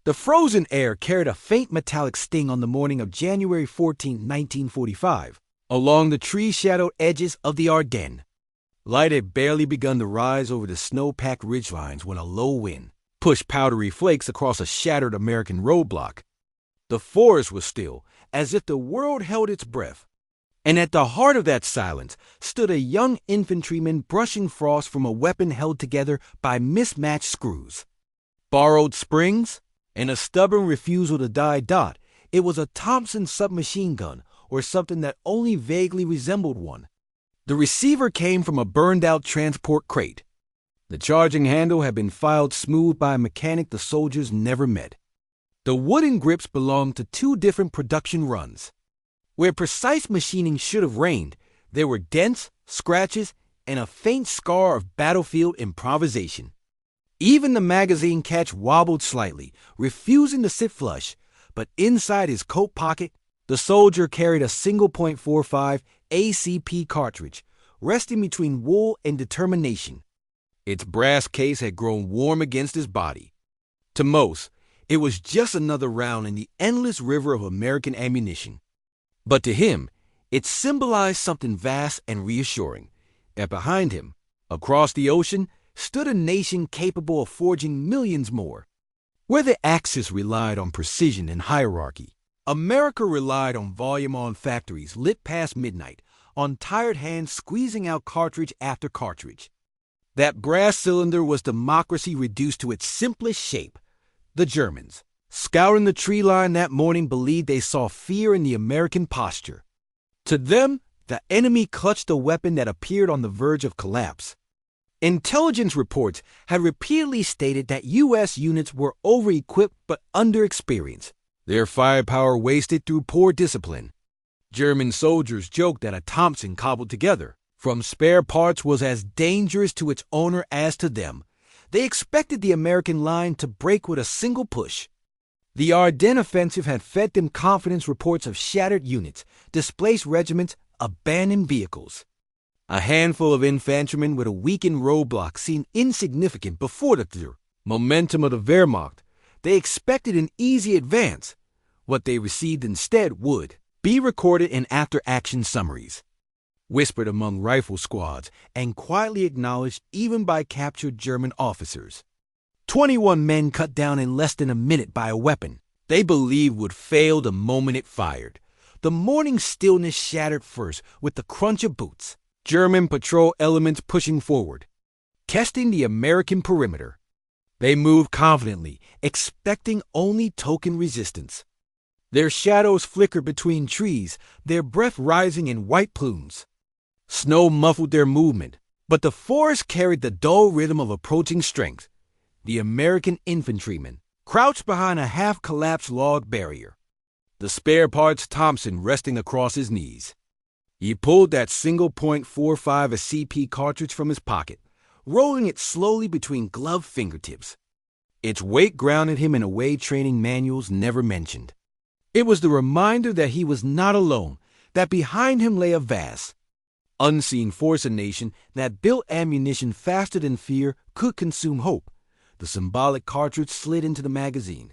The frozen air carried a faint metallic sting on the morning of January 14, 1945, along the tree-shadowed edges of the Ardennes. Light had barely begun to rise over the snow-packed ridgelines when a low wind pushed powdery flakes across a shattered American roadblock. The forest was still, as if the world held its breath. And at the heart of that silence stood a young infantryman brushing frost from a weapon held together by mismatched screws. Borrowed springs and a stubborn refusal to die. It was a Thompson submachine gun, or something that only vaguely resembled one. The receiver came from a burned-out transport crate. The charging handle had been filed smooth by a mechanic the soldiers never met. The wooden grips belonged to two different production runs. Where precise machining should have reigned, there were dents, scratches, and a faint scar of battlefield improvisation. Even the magazine catch wobbled slightly, refusing to sit flush, but inside his coat pocket, the soldier carried a single .45 ACP cartridge, resting between wool and determination. Its brass case had grown warm against his body. To most, it was just another round in the endless river of American ammunition. But to him, it symbolized something vast and reassuring, that behind him, across the ocean, stood a nation capable of forging millions more. Where the Axis relied on precision and hierarchy, America relied on volume-on factories lit past midnight, on tired hands squeezing out cartridge after cartridge. That brass cylinder was democracy reduced to its simplest shape. The Germans, scouring the tree line that morning, believed they saw fear in the American posture. To them, the enemy clutched a weapon that appeared on the verge of collapse. Intelligence reports had repeatedly stated that U.S. units were over-equipped but under-experienced, their firepower wasted through poor discipline. German soldiers joked that a Thompson cobbled together from spare parts was as dangerous to its owner as to them. They expected the American line to break with a single push. The Ardennes offensive had fed them confidence reports of shattered units, displaced regiments, abandoned vehicles. A handful of infantrymen with a weakened roadblock seemed insignificant before the momentum of the Wehrmacht. They expected an easy advance. What they received instead would be recorded in after-action summaries, whispered among rifle squads, and quietly acknowledged even by captured German officers. 21 men cut down in less than a minute by a weapon they believed would fail the moment it fired. The morning stillness shattered first with the crunch of boots. German patrol elements pushing forward, testing the American perimeter. They moved confidently, expecting only token resistance. Their shadows flickered between trees, their breath rising in white plumes. Snow muffled their movement, but the forest carried the dull rhythm of approaching strength. The American infantryman crouched behind a half-collapsed log barrier, the spare parts Thompson resting across his knees. He pulled that single .45 CP cartridge from his pocket, rolling it slowly between gloved fingertips. Its weight grounded him in a way training manuals never mentioned. It was the reminder that he was not alone, that behind him lay a vast, unseen force, a nation that built ammunition faster than fear could consume hope. The symbolic cartridge slid into the magazine,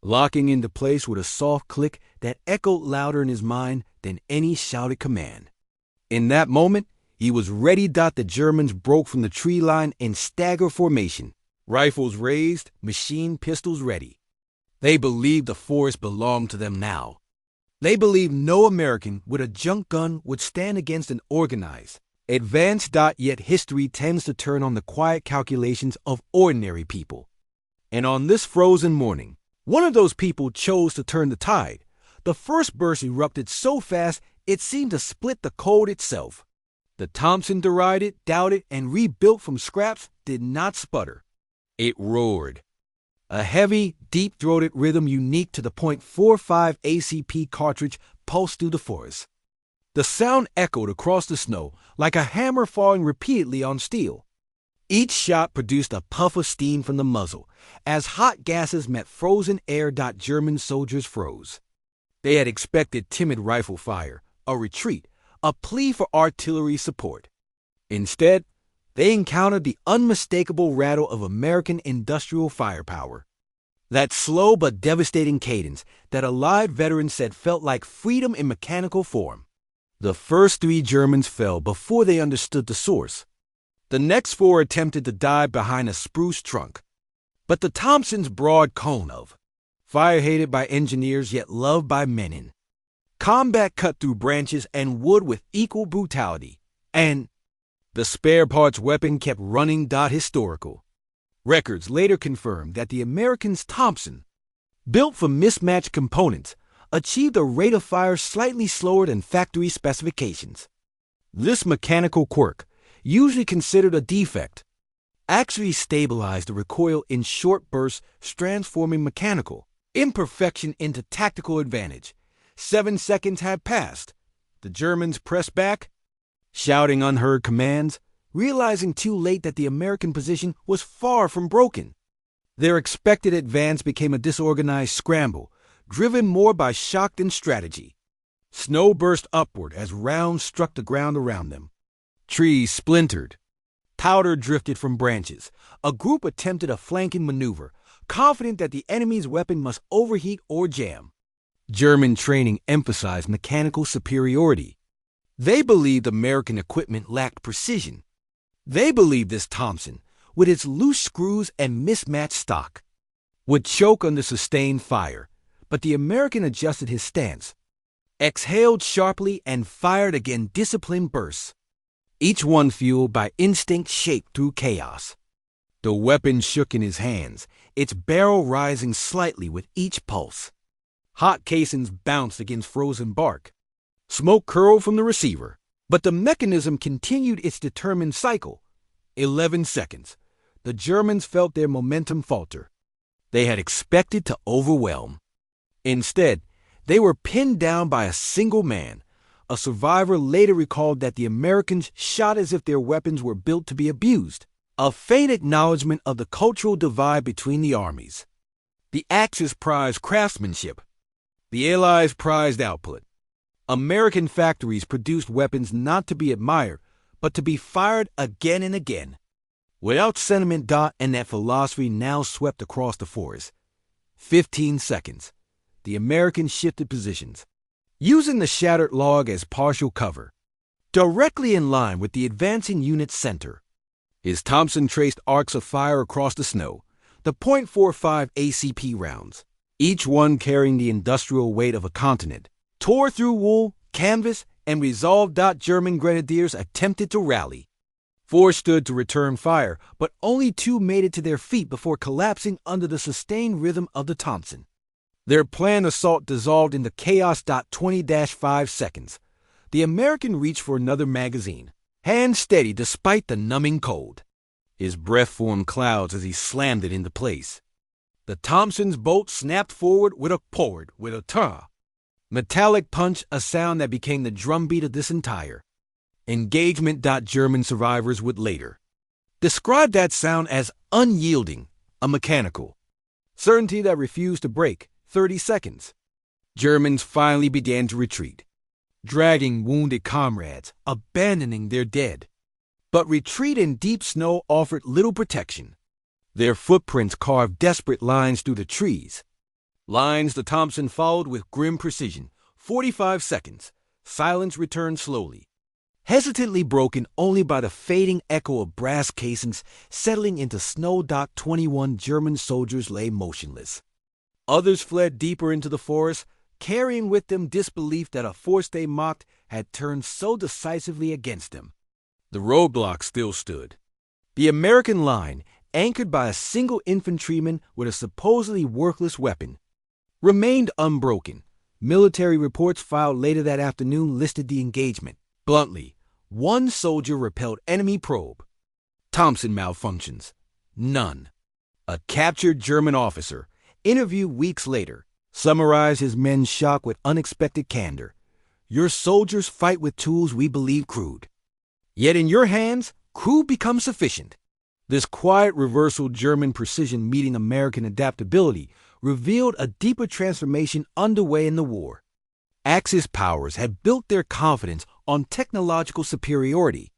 locking into place with a soft click that echoed louder in his mind than any shouted command. In that moment, he was ready. The Germans broke from the tree line in stagger formation, rifles raised, machine pistols ready. They believed the forest belonged to them now. They believed no American with a junk gun would stand against an organized, advanced. Yet history tends to turn on the quiet calculations of ordinary people. And on this frozen morning, one of those people chose to turn the tide. The first burst erupted so fast it seemed to split the cold itself. The Thompson derided, doubted, and rebuilt from scraps did not sputter. It roared. A heavy, deep-throated rhythm unique to the .45 ACP cartridge pulsed through the forest. The sound echoed across the snow like a hammer falling repeatedly on steel. Each shot produced a puff of steam from the muzzle as hot gases met frozen air. German soldiers froze. They had expected timid rifle fire, a retreat, a plea for artillery support. Instead, they encountered the unmistakable rattle of American industrial firepower. That slow but devastating cadence that Allied veterans said felt like freedom in mechanical form. The first 3 Germans fell before they understood the source. The next 4 attempted to dive behind a spruce trunk. But the Thompson's broad cone of fire hated by engineers yet loved by men. Combat cut through branches and wood with equal brutality, and the spare parts weapon kept running. Historical records later confirmed that the Americans' Thompson, built from mismatched components, achieved a rate of fire slightly slower than factory specifications. This mechanical quirk, usually considered a defect, actually stabilized the recoil in short bursts, transforming mechanical imperfection into tactical advantage. 7 seconds had passed. The Germans pressed back, shouting unheard commands, realizing too late that the American position was far from broken. Their expected advance became a disorganized scramble, driven more by shock than strategy. Snow burst upward as rounds struck the ground around them. Trees splintered. Powder drifted from branches. A group attempted a flanking maneuver, confident that the enemy's weapon must overheat or jam. German training emphasized mechanical superiority. They believed American equipment lacked precision. They believed this Thompson, with its loose screws and mismatched stock, would choke under sustained fire, but the American adjusted his stance, exhaled sharply, and fired again disciplined bursts, each one fueled by instinct shaped through chaos. The weapon shook in his hands, its barrel rising slightly with each pulse. Hot casings bounced against frozen bark. Smoke curled from the receiver, but the mechanism continued its determined cycle. 11 seconds. The Germans felt their momentum falter. They had expected to overwhelm. Instead, they were pinned down by a single man. A survivor later recalled that the Americans shot as if their weapons were built to be abused, a faint acknowledgement of the cultural divide between the armies. The Axis prized craftsmanship. The Allies prized output. American factories produced weapons not to be admired, but to be fired again and again. Without sentiment, and that philosophy now swept across the forest. 15 seconds. The Americans shifted positions, using the shattered log as partial cover, directly in line with the advancing unit's center. His Thompson traced arcs of fire across the snow, the .45 ACP rounds, each one carrying the industrial weight of a continent, tore through wool, canvas, and resolved. German grenadiers attempted to rally. 4 stood to return fire, but only 2 made it to their feet before collapsing under the sustained rhythm of the Thompson. Their planned assault dissolved into chaos. 20-5 seconds. The American reached for another magazine, hand steady despite the numbing cold. His breath formed clouds as he slammed it into place. The Thompson's bolt snapped forward with a ta. Metallic punch, a sound that became the drumbeat of this entire engagement. German survivors would later describe that sound as unyielding, a mechanical certainty that refused to break. 30 seconds. Germans finally began to retreat, dragging wounded comrades, abandoning their dead. But retreat in deep snow offered little protection. Their footprints carved desperate lines through the trees. Lines the Thompson followed with grim precision. 45 seconds. Silence returned slowly, hesitantly broken only by the fading echo of brass casings settling into snow. 21 German soldiers lay motionless. Others fled deeper into the forest, carrying with them disbelief that a force they mocked had turned so decisively against them. The roadblock still stood. The American line, anchored by a single infantryman with a supposedly worthless weapon, remained unbroken. Military reports filed later that afternoon listed the engagement. Bluntly, 1 soldier repelled enemy probe. Thompson malfunctions. None. A captured German officer, interviewed weeks later, summarized his men's shock with unexpected candor. Your soldiers fight with tools we believe crude. Yet in your hands, crude becomes sufficient. This quiet reversal, German precision meeting American adaptability, revealed a deeper transformation underway in the war. Axis powers had built their confidence on technological superiority.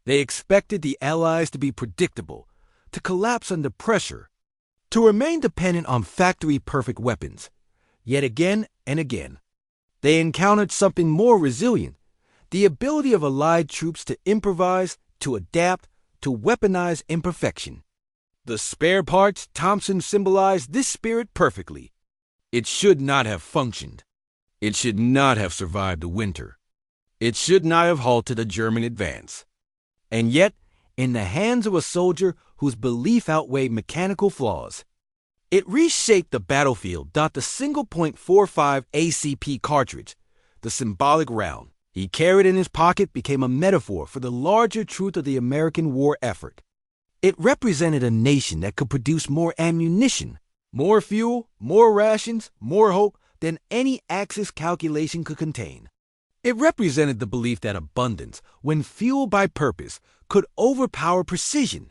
They expected the Allies to be predictable, to collapse under pressure, to remain dependent on factory-perfect weapons. Yet again and again, they encountered something more resilient: the ability of Allied troops to improvise, to adapt, to weaponize imperfection. The spare parts Thompson symbolized this spirit perfectly. It should not have functioned. It should not have survived the winter. It should not have halted a German advance. And yet, in the hands of a soldier whose belief outweighed mechanical flaws, it reshaped the battlefield. The single .45 ACP cartridge, the symbolic round he carried in his pocket, became a metaphor for the larger truth of the American war effort. It represented a nation that could produce more ammunition, more fuel, more rations, more hope than any Axis calculation could contain. It represented the belief that abundance, when fueled by purpose, could overpower precision.